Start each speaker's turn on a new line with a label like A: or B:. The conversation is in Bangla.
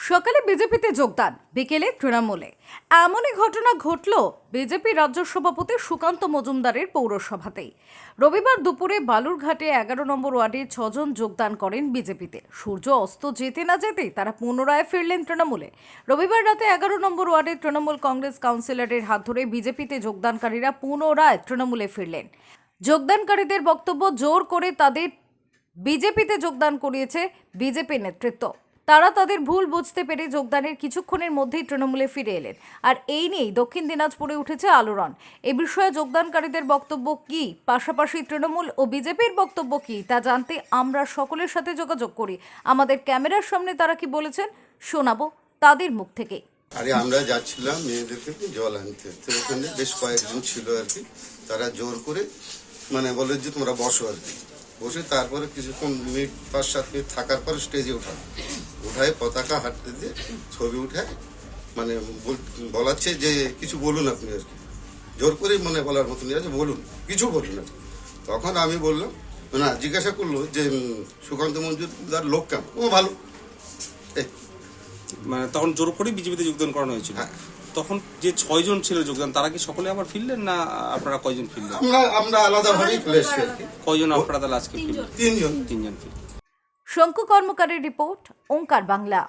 A: সকালে বিজেপিতে যোগদান, বিকেলে তৃণমূলে। এমনই ঘটনা ঘটল বিজেপি রাজ্য সভাপতি সুকান্ত মজুমদারের পৌরসভাতেই। রবিবার দুপুরে বালুরঘাটে 11 নম্বর ওয়ার্ডে 6 জন যোগদান করেন বিজেপিতে। সূর্য অস্ত যেতে না যেতেই তারা পুনরায় ফিরলেন তৃণমূলে। রবিবার রাতে 11 নম্বর ওয়ার্ডে তৃণমূল কংগ্রেস কাউন্সিলরের হাত ধরে বিজেপিতে যোগদানকারীরা পুনরায় তৃণমূলে ফিরলেন। যোগদানকারীদের বক্তব্য, জোর করে তাদের বিজেপিতে যোগদান করিয়েছে বিজেপি নেতৃত্ব। তারা তাদের ভুল বুঝতে পেরে যোগদানের কিছুক্ষণের মধ্যেই তৃণমূলে ফিরে এলেন। আর এই নিয়েই দক্ষিণ দিনাজপুরে উঠেছে আলোড়ন। এ বিষয়ে যোগদানকারীদের বক্তব্য কি, পাশাপাশি তৃণমূল ও বিজেপির বক্তব্য কি, তা জানতে আমরা সকলের সাথে যোগাযোগ করি। আমাদের ক্যামেরার সামনে তারা কি বলেছেন শোনাবো তাদের মুখ থেকে।
B: আরে আমরা যাচ্ছিলাম মেয়েদেরকে জল আনতে, তো ওখানে বেশ কয়েকজন ছিল আর কি। তারা জোর করে মানে বলে যে তোমরা বসো আর কি। বসে তারপরে কিছুক্ষণ মিনিট 5-7 মিনিট থাকার পর স্টেজে উঠায় পতাকা হাঁটতে দিয়ে ছবি উঠায়, মানে বলাচ্ছে যে কিছু বলুন আপনি আর কি। জোর করে মানে বলার মতন আছে, বলুন কিছু বলুন আর কি। তখন আমি বললাম, না জিজ্ঞাসা করলো যে সুকান্ত মজুমদার লোক কেমন? ও ভালো।
C: মানে তখন জোর করে বিজেপিতে যোগদান করানো হয়েছিল। তখন যে 6 জন ছিল যোগদান, তারা কি সকলে আবার ফিরলেন না আপনারা কয়জন ফিরলেন?
B: আমরা আলাদাভাবেই ফিরে এসেছি আর কি।
C: কয়জন আপনারা তাহলে আজকে ফিরলেন?
B: 3 জন।
C: 3 জন ফিরলেন।
A: শঙ্কু কর্মকারের রিপোর্ট, ওঙ্কার বাংলা।